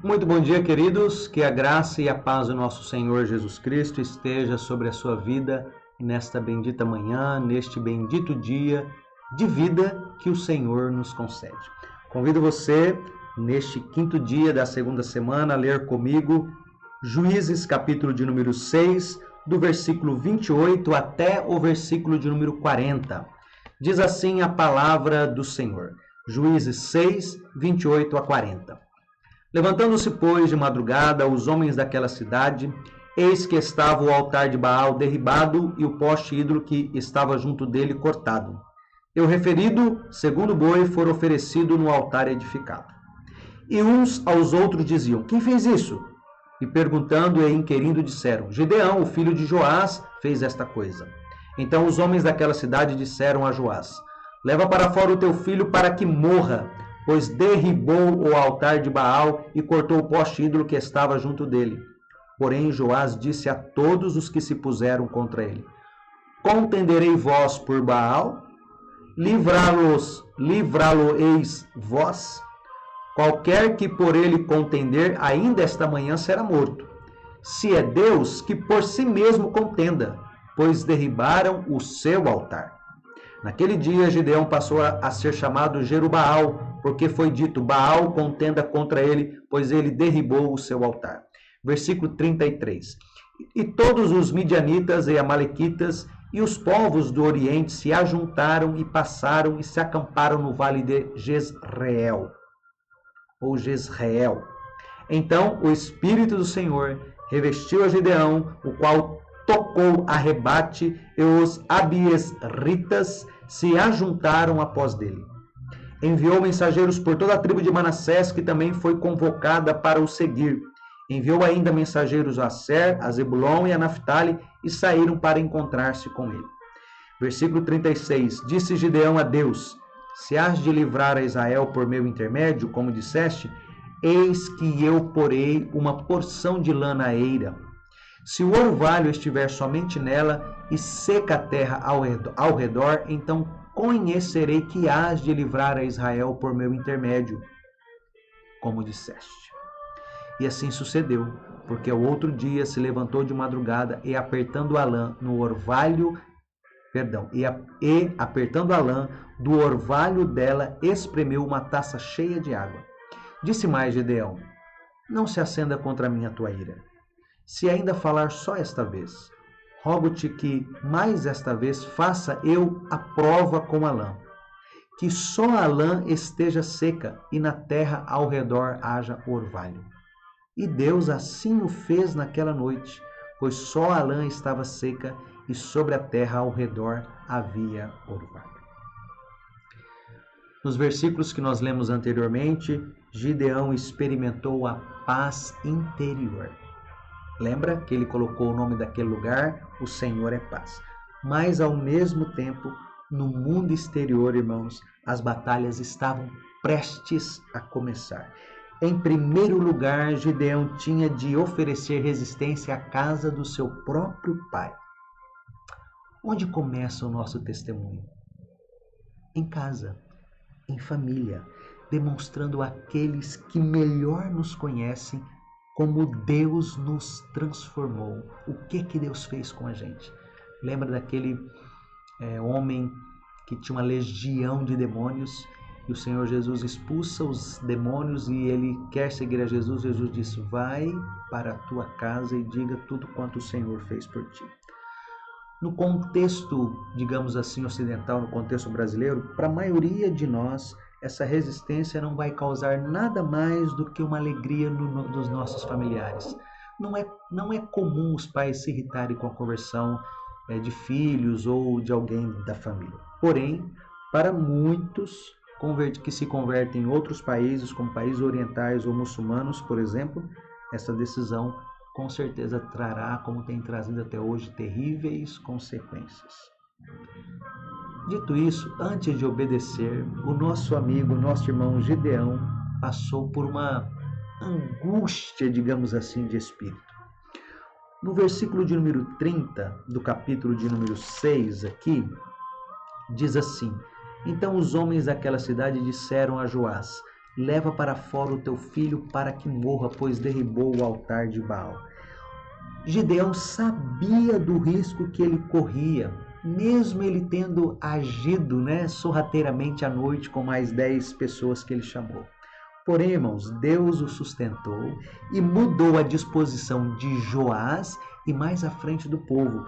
Muito bom dia, queridos. Que a graça e a paz do nosso Senhor Jesus Cristo esteja sobre a sua vida nesta bendita manhã, neste bendito dia de vida que o Senhor nos concede. Convido você, neste quinto dia da segunda semana, a ler comigo Juízes, capítulo de número 6, do versículo 28 até o versículo de número 40. Diz assim a palavra do Senhor. Juízes 6, 28 a 40. Levantando-se, pois, de madrugada, os homens daquela cidade, eis que estava o altar de Baal derribado e o poste ídolo que estava junto dele cortado. E o referido segundo boi for oferecido no altar edificado. E uns aos outros diziam: quem fez isso? E perguntando e inquirindo disseram: Gideão, o filho de Joás, fez esta coisa. Então os homens daquela cidade disseram a Joás: leva para fora o teu filho para que morra, pois derribou o altar de Baal e cortou o poste ídolo que estava junto dele. Porém Joás disse a todos os que se puseram contra ele: contenderei vós por Baal? Livrá-lo-eis vós? Qualquer que por ele contender, ainda esta manhã será morto. Se é Deus, que por si mesmo contenda, pois derribaram o seu altar. Naquele dia, Gideão passou a ser chamado Jerubaal, porque foi dito: Baal contenda contra ele, pois ele derribou o seu altar. Versículo 33. E todos os midianitas e amalequitas e os povos do Oriente se ajuntaram e passaram e se acamparam no vale de Jezreel. Então o Espírito do Senhor revestiu a Gideão, o qual tocou a rebate, e os abiesritas se ajuntaram após dele. Enviou mensageiros por toda a tribo de Manassés, que também foi convocada para o seguir. Enviou ainda mensageiros a Aser, a Zebulon e a Naphtali, e saíram para encontrar-se com ele. Versículo 36. Disse Gideão a Deus: se has de livrar a Israel por meu intermédio, como disseste, eis que eu porei uma porção de lã na eira. Se o orvalho estiver somente nela e seca a terra ao redor, então conhecerei que hás de livrar a Israel por meu intermédio, como disseste. E assim sucedeu, porque ao outro dia se levantou de madrugada e apertando a lã no orvalho, apertando a lã do orvalho dela, espremeu uma taça cheia de água. Disse mais Gideão: não se acenda contra mim a tua ira. Se ainda falar só esta vez, rogo-te que mais esta vez faça eu a prova com a lã, que só a lã esteja seca e na terra ao redor haja orvalho. E Deus assim o fez naquela noite, pois só a lã estava seca e sobre a terra ao redor havia orvalho. Nos versículos que nós lemos anteriormente, Gideão experimentou a paz interior. Lembra que ele colocou o nome daquele lugar? O Senhor é paz. Mas ao mesmo tempo, no mundo exterior, irmãos, as batalhas estavam prestes a começar. Em primeiro lugar, Gideão tinha de oferecer resistência à casa do seu próprio pai. Onde começa o nosso testemunho? Em casa, em família, demonstrando àqueles que melhor nos conhecem como Deus nos transformou. O que Deus fez com a gente? Lembra daquele homem que tinha uma legião de demônios e o Senhor Jesus expulsa os demônios e ele quer seguir a Jesus. Jesus disse: vai para a tua casa e diga tudo quanto o Senhor fez por ti. No contexto, digamos assim, ocidental, no contexto brasileiro, para a maioria de nós, essa resistência não vai causar nada mais do que uma alegria dos nossos familiares. Não é comum os pais se irritarem com a conversão de filhos ou de alguém da família. Porém, para muitos que se convertem em outros países, como países orientais ou muçulmanos, por exemplo, essa decisão com certeza trará, como tem trazido até hoje, terríveis consequências. Dito isso, antes de obedecer, o nosso amigo, nosso irmão Gideão passou por uma angústia, digamos assim, de espírito. No versículo de número 30 do capítulo de número 6 aqui, diz assim: então os homens daquela cidade disseram a Joás: leva para fora o teu filho para que morra, pois derribou o altar de Baal. Gideão sabia do risco que ele corria, mesmo ele tendo agido sorrateiramente à noite com mais 10 pessoas que ele chamou. Porém, irmãos, Deus o sustentou e mudou a disposição de Joás e mais à frente do povo.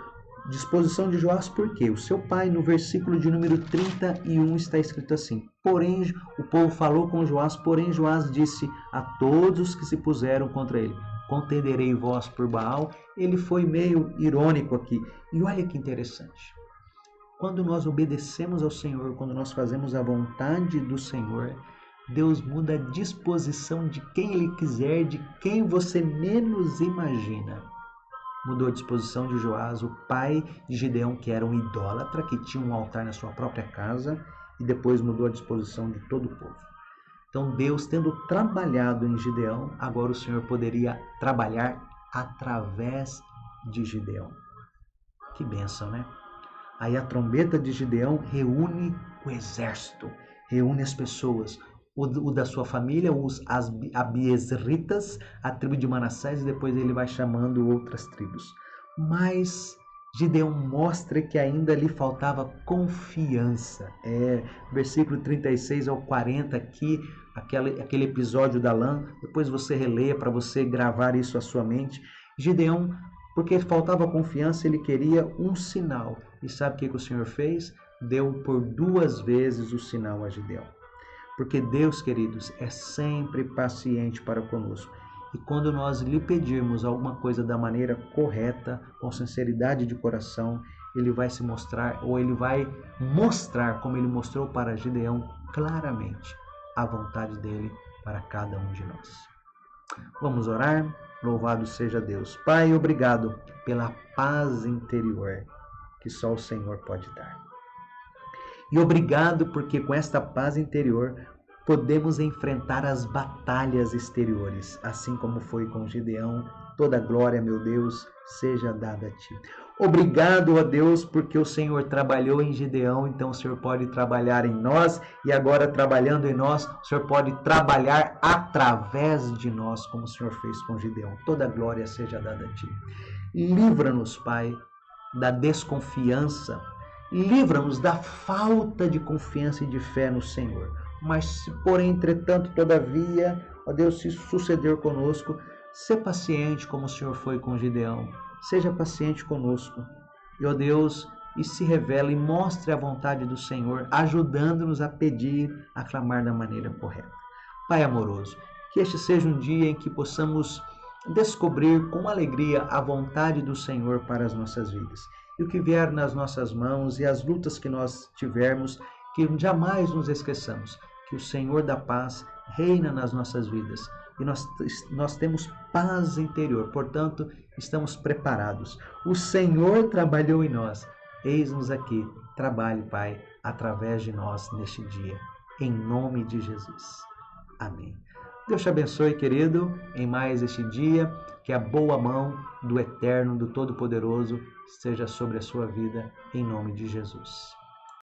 Disposição de Joás por quê? O seu pai, no versículo de número 31, está escrito assim: porém, o povo falou com Joás, porém Joás disse a todos que se puseram contra ele: contenderei vós por Baal. Ele foi meio irônico aqui. E olha que interessante. Quando nós obedecemos ao Senhor, quando nós fazemos a vontade do Senhor, Deus muda a disposição de quem Ele quiser, de quem você menos imagina. Mudou a disposição de Joás, o pai de Gideão, que era um idólatra, que tinha um altar na sua própria casa, e depois mudou a disposição de todo o povo. Então Deus, tendo trabalhado em Gideão, agora o Senhor poderia trabalhar através de Gideão. Que bênção, né? Aí a trombeta de Gideão reúne o exército, reúne as pessoas, o da sua família, as abiezritas, a tribo de Manassés, e depois ele vai chamando outras tribos. Mas Gideão mostra que ainda lhe faltava confiança. Versículo 36 ao 40 aqui, aquele episódio da lã, depois você releia para você gravar isso à sua mente. Gideão, porque faltava confiança, ele queria um sinal. E sabe o que o Senhor fez? Deu por 2 vezes o sinal a Gideão. Porque Deus, queridos, é sempre paciente para conosco. E quando nós lhe pedirmos alguma coisa da maneira correta, com sinceridade de coração, ele vai se mostrar, ou ele vai mostrar, como ele mostrou para Gideão, claramente a vontade dele para cada um de nós. Vamos orar? Louvado seja Deus. Pai, obrigado pela paz interior que só o Senhor pode dar. E obrigado porque com esta paz interior podemos enfrentar as batalhas exteriores, assim como foi com Gideão. Toda glória, meu Deus, seja dada a Ti. Obrigado, ó Deus, porque o Senhor trabalhou em Gideão, então o Senhor pode trabalhar em nós, e agora trabalhando em nós, o Senhor pode trabalhar através de nós, como o Senhor fez com Gideão. Toda glória seja dada a Ti. Livra-nos, Pai, da desconfiança, livra-nos da falta de confiança e de fé no Senhor. Mas se porém, entretanto, todavia, ó Deus, se suceder conosco, sê paciente como o Senhor foi com Gideão. Seja paciente conosco. E, ó Deus, e se revela e mostre a vontade do Senhor, ajudando-nos a pedir, a clamar da maneira correta. Pai amoroso, que este seja um dia em que possamos descobrir com alegria a vontade do Senhor para as nossas vidas. E o que vier nas nossas mãos e as lutas que nós tivermos, que jamais nos esqueçamos que o Senhor da paz reina nas nossas vidas. E nós temos paz interior, portanto, estamos preparados. O Senhor trabalhou em nós. Eis-nos aqui. Trabalhe, Pai, através de nós neste dia. Em nome de Jesus. Amém. Deus te abençoe, querido, em mais este dia. Que a boa mão do Eterno, do Todo-Poderoso, esteja sobre a sua vida, em nome de Jesus.